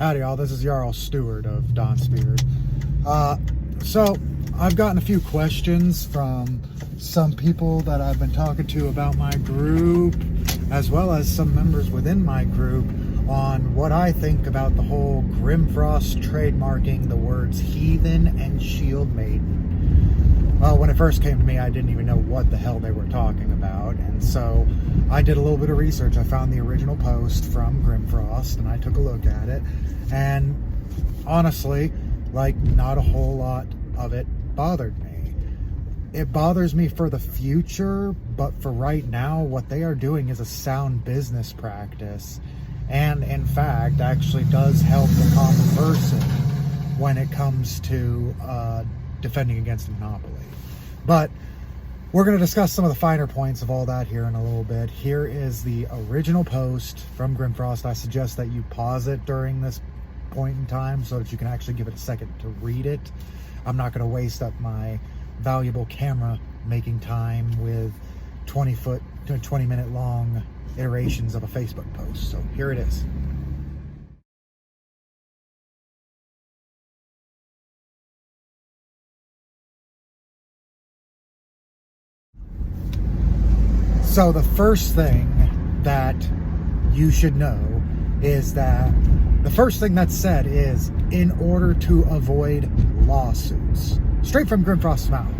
Howdy y'all, this is Jarl Stewart of Dansk. So I've gotten a few questions from some people that I've been talking to about my group, as well as some members within my group, on what I think about the whole Grimfrost trademarking the words Heathen and Shieldmaiden. Well, when it first came to me, I didn't even know what the hell they were talking about, and so I did a little bit of research. I found the original post from Grimfrost, and I took a look at it, and honestly, like, not a whole lot of it bothered me. It bothers me for the future, but for right now, what they are doing is a sound business practice, and in fact, actually does help the common person when it comes to defending against a monopoly. But we're going to discuss some of the finer points of all that here in a little bit. Here is the original post from Grimfrost. I suggest that you pause it during this point in time so that you can actually give it a second to read it. I'm not going to waste up my valuable camera making time with 20 minute long iterations of a Facebook post. So here it is. So the first thing that you should know is that the first thing that's said is, in order to avoid lawsuits. Straight from Grimfrost's mouth.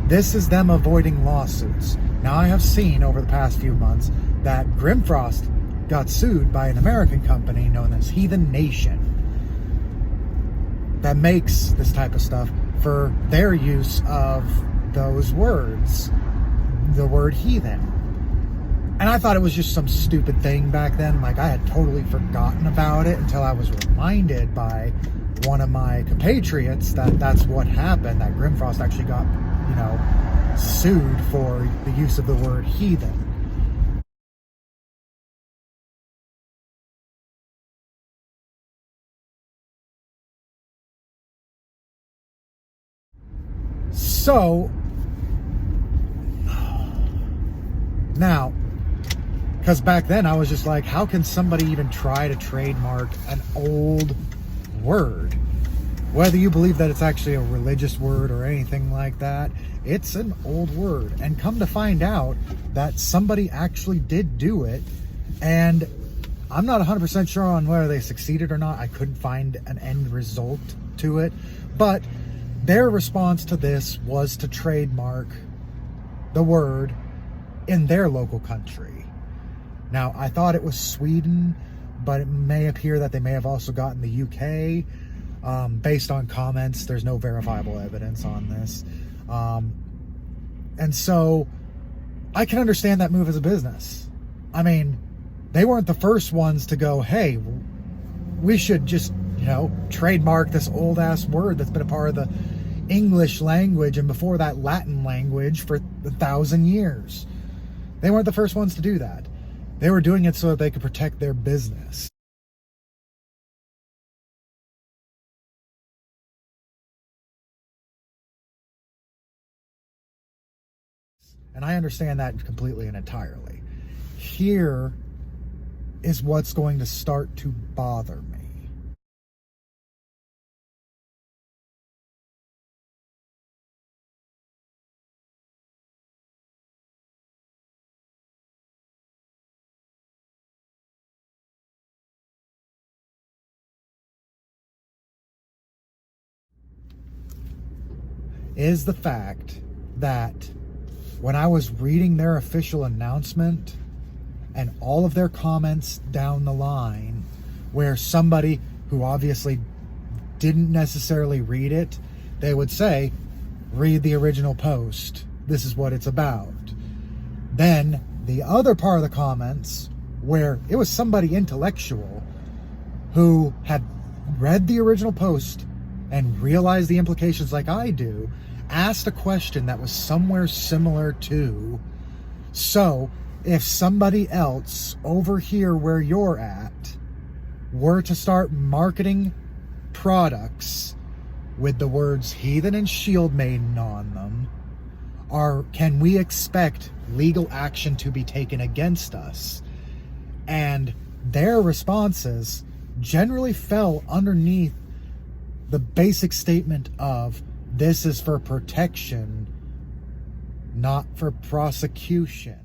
This is them avoiding lawsuits. Now, I have seen over the past few months that Grimfrost got sued by an American company known as Heathen Nation that makes this type of stuff for their use of those words, the word heathen. And I thought it was just some stupid thing back then. Like, I had totally forgotten about it until I was reminded by one of my compatriots that that's what happened, that Grimfrost actually got, sued for the use of the word heathen. So, now, because back then I was just like, how can somebody even try to trademark an old word? Whether you believe that it's actually a religious word or anything like that, it's an old word. And come to find out that somebody actually did do it, and I'm not 100% sure on whether they succeeded or not. I couldn't find an end result to it, but their response to this was to trademark the word in their local country. Now, I thought it was Sweden, but it may appear that they may have also gotten the UK. Based on comments, there's no verifiable evidence on this. And so I can understand that move as a business. I mean, they weren't the first ones to go, hey, we should just, trademark this old ass word that's been a part of the English language and before that Latin language for 1,000 years. They weren't the first ones to do that. They were doing it so that they could protect their business. And I understand that completely and entirely. Here is what's going to start to bother me. Is the fact that when I was reading their official announcement and all of their comments down the line, where somebody who obviously didn't necessarily read it, they would say, read the original post. This is what it's about. Then the other part of the comments, where it was somebody intellectual who had read the original post and realized the implications like I do, asked a question that was somewhere similar to, so if somebody else over here where you're at were to start marketing products with the words Heathen and Shieldmaiden on them, can we expect legal action to be taken against us? And their responses generally fell underneath the basic statement of this is for protection, not for prosecution.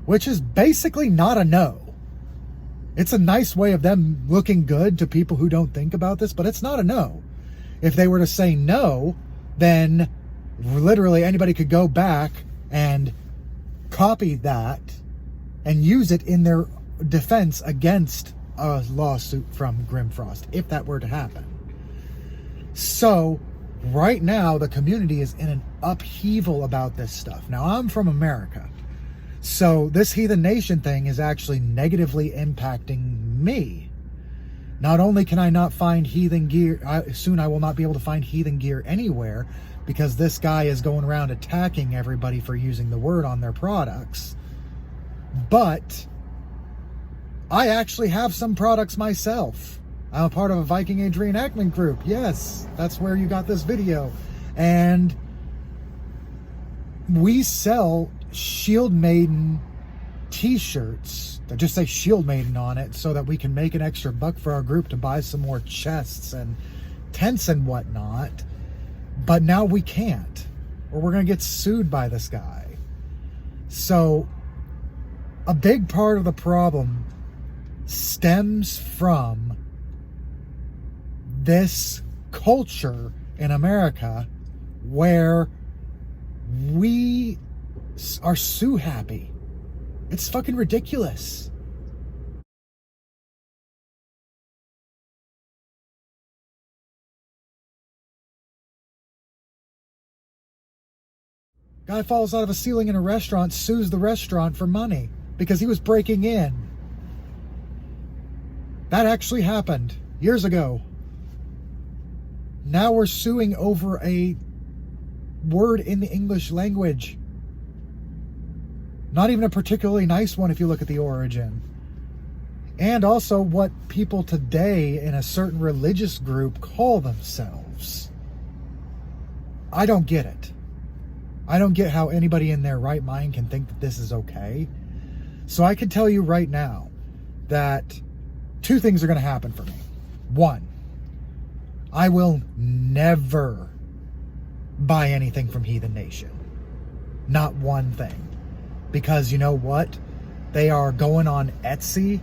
Which is basically not a no. It's a nice way of them looking good to people who don't think about this, but it's not a no. If they were to say no, then literally anybody could go back and copy that and use it in their defense against a lawsuit from Grimfrost, if that were to happen. So right now, the community is in an upheaval about this stuff. Now, I'm from America. So this Heathen Nation thing is actually negatively impacting me. Not only can I not find heathen gear, soon I will not be able to find heathen gear anywhere because this guy is going around attacking everybody for using the word on their products. But I actually have some products myself. I'm a part of a Viking Age reenactment group. Yes, that's where you got this video. And we sell Shieldmaiden t-shirts that just say Shieldmaiden on it so that we can make an extra buck for our group to buy some more chests and tents and whatnot. But now we can't, or we're going to get sued by this guy. So a big part of the problem stems from this culture in America where we are sue happy. It's fucking ridiculous. Guy falls out of a ceiling in a restaurant, sues the restaurant for money because he was breaking in. That actually happened years ago. Now we're suing over a word in the English language. Not even a particularly nice one if you look at the origin. And also what people today in a certain religious group call themselves. I don't get it. I don't get how anybody in their right mind can think that this is okay. So I can tell you right now that two things are going to happen for me. One, I will never buy anything from Heathen Nation. Not one thing. Because you know what? They are going on Etsy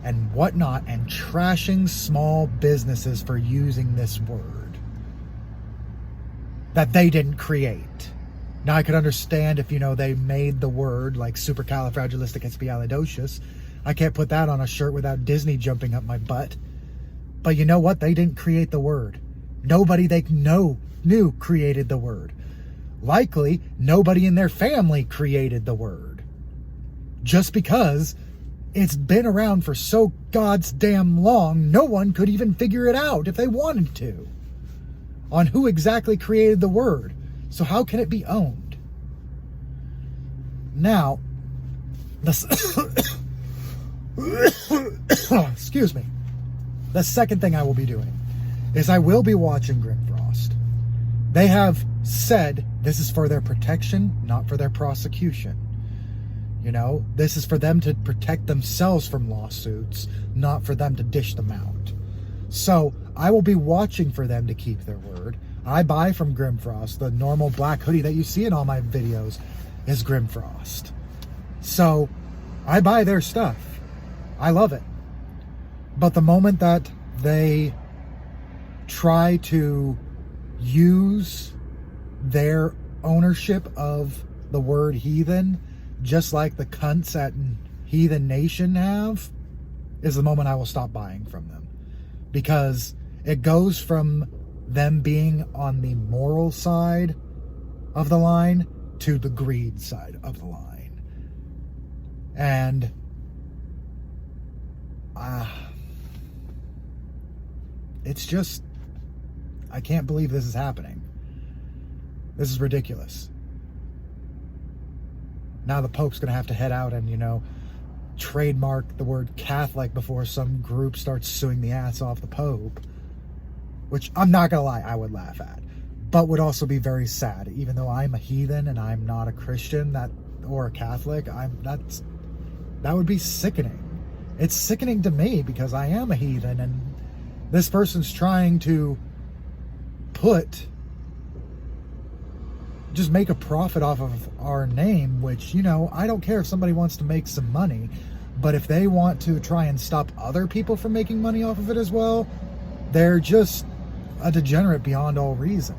and whatnot and trashing small businesses for using this word that they didn't create. Now I could understand if, they made the word like supercalifragilisticexpialidocious. I can't put that on a shirt without Disney jumping up my butt. But you know what? They didn't create the word. Nobody they knew created the word. Likely, nobody in their family created the word. Just because it's been around for so God's damn long, no one could even figure it out if they wanted to on who exactly created the word. So how can it be owned? Now, excuse me. The second thing I will be doing is I will be watching Grimfrost. They have said this is for their protection, not for their prosecution. This is for them to protect themselves from lawsuits, not for them to dish them out. So I will be watching for them to keep their word. I buy from Grimfrost. The normal black hoodie that you see in all my videos is Grimfrost. So I buy their stuff. I love it. But the moment that they try to use their ownership of the word heathen, just like the cunts at Heathen Nation have, is the moment I will stop buying from them. Because it goes from them being on the moral side of the line to the greed side of the line. And it's just, I can't believe this is happening. This is ridiculous. Now the Pope's going to have to head out and, trademark the word Catholic before some group starts suing the ass off the Pope. Which, I'm not going to lie, I would laugh at. but would also be very sad. Even though I'm a heathen and I'm not a Christian or a Catholic, that would be sickening. It's sickening to me because I am a heathen, and this person's trying to just make a profit off of our name, which, I don't care if somebody wants to make some money, but if they want to try and stop other people from making money off of it as well, they're just a degenerate beyond all reason.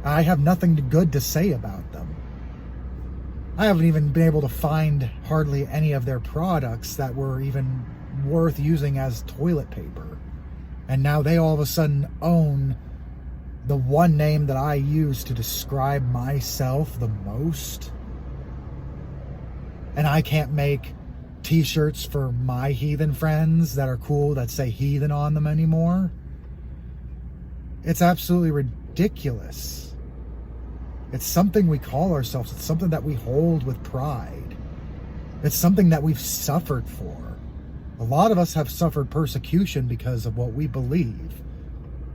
I have nothing good to say about them. I haven't even been able to find hardly any of their products that were even worth using as toilet paper. And now they all of a sudden own the one name that I use to describe myself the most. And I can't make t-shirts for my heathen friends that are cool that say heathen on them anymore. It's absolutely ridiculous. It's something we call ourselves. It's something that we hold with pride. It's something that we've suffered for. A lot of us have suffered persecution because of what we believe.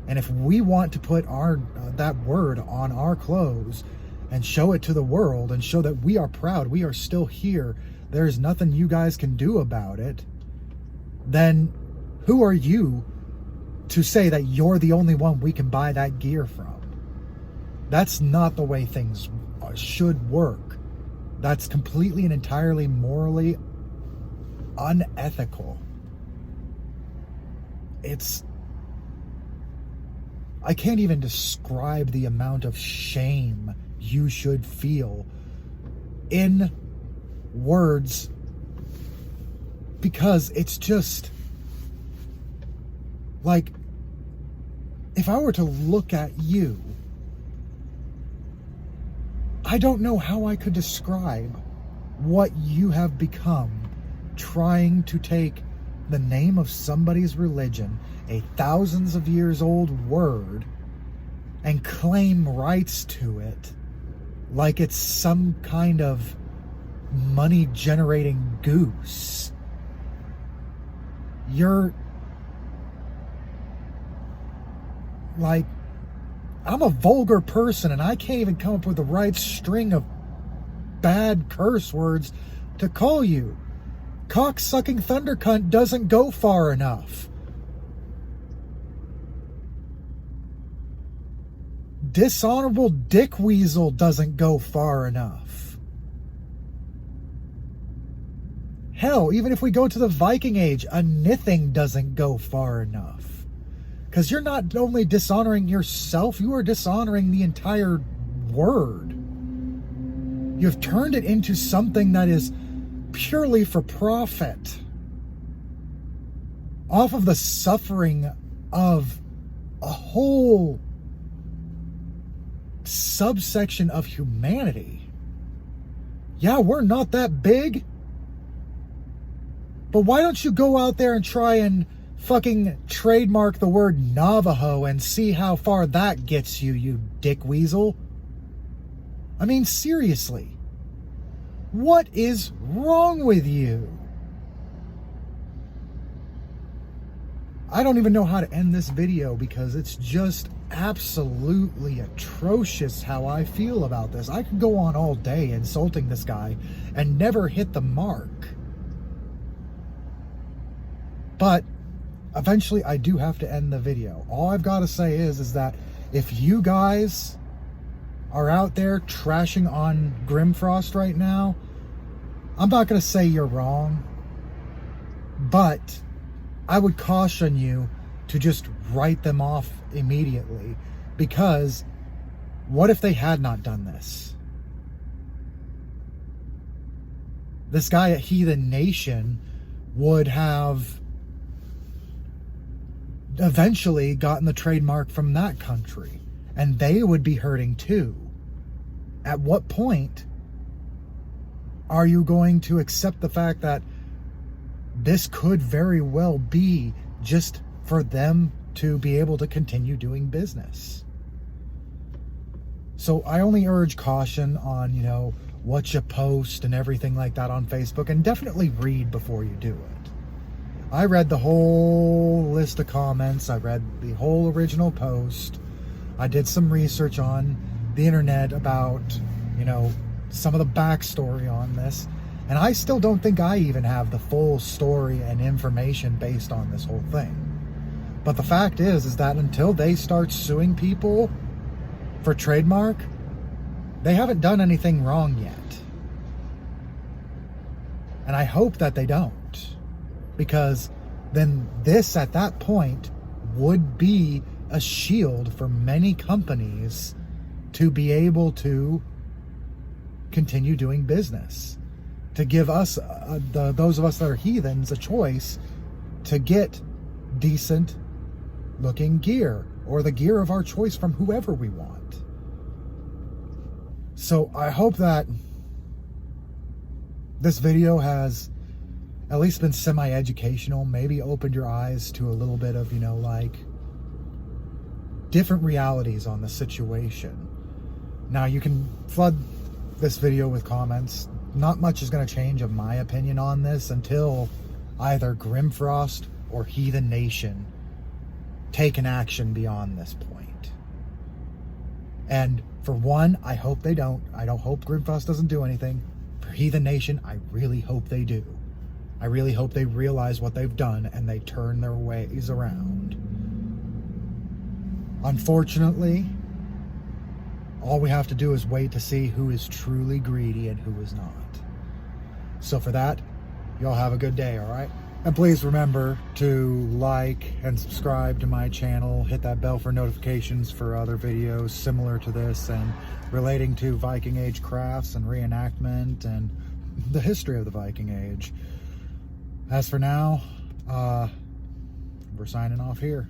And if we want to put that word on our clothes and show it to the world and show that we are proud, we are still here, there's nothing you guys can do about it, then who are you to say that you're the only one we can buy that gear from? That's not the way things should work. That's completely and entirely morally unethical. I can't even describe the amount of shame you should feel in words, because it's just like, if I were to look at you, I don't know how I could describe what you have become, trying to take the name of somebody's religion, a thousands of years old word, and claim rights to it like it's some kind of money generating goose. You're like, I'm a vulgar person and I can't even come up with the right string of bad curse words to call you. Cock-sucking thunder cunt doesn't go far enough. Dishonorable dick weasel doesn't go far enough. Hell, even if we go to the Viking age, a nithing doesn't go far enough. Because you're not only dishonoring yourself, you are dishonoring the entire word. You've turned it into something that is purely for profit, off of the suffering of a whole subsection of humanity. Yeah, we're not that big, but why don't you go out there and try and fucking trademark the word Navajo and see how far that gets you, you dick weasel? I mean, seriously. What is wrong with you? I don't even know how to end this video because it's just absolutely atrocious how I feel about this. I could go on all day insulting this guy and never hit the mark. But eventually I do have to end the video. All I've got to say is that if you guys are out there trashing on Grimfrost right now, I'm not going to say you're wrong, but I would caution you to just write them off immediately, because what if they had not done this? This guy at Heathen Nation would have eventually gotten the trademark from that country, and they would be hurting too. At what point are you going to accept the fact that this could very well be just for them to be able to continue doing business? So I only urge caution on, what you post and everything like that on Facebook, and definitely read before you do it. I read the whole list of comments. I read the whole original post. I did some research on the internet about, you know, some of the backstory on this, and I still don't think I even have the full story and information based on this whole thing. But the fact is that until they start suing people for trademark, they haven't done anything wrong yet. And I hope that they don't, because then this at that point would be a shield for many companies to be able to continue doing business, to give us, those of us that are heathens, a choice to get decent looking gear, or the gear of our choice from whoever we want. So I hope that this video has at least been semi-educational, maybe opened your eyes to a little bit of, you know, like, different realities on the situation. Now, you can flood this video with comments. Not much is going to change of my opinion on this until either Grimfrost or Heathen Nation take an action beyond this point. And for one, I hope they don't. I don't hope Grimfrost doesn't do anything. For Heathen Nation, I really hope they do. I really hope they realize what they've done and they turn their ways around. Unfortunately, all we have to do is wait to see who is truly greedy and who is not. So for that, y'all have a good day, all right? And please remember to like and subscribe to my channel. Hit that bell for notifications for other videos similar to this and relating to Viking Age crafts and reenactment and the history of the Viking Age. As for now, we're signing off here.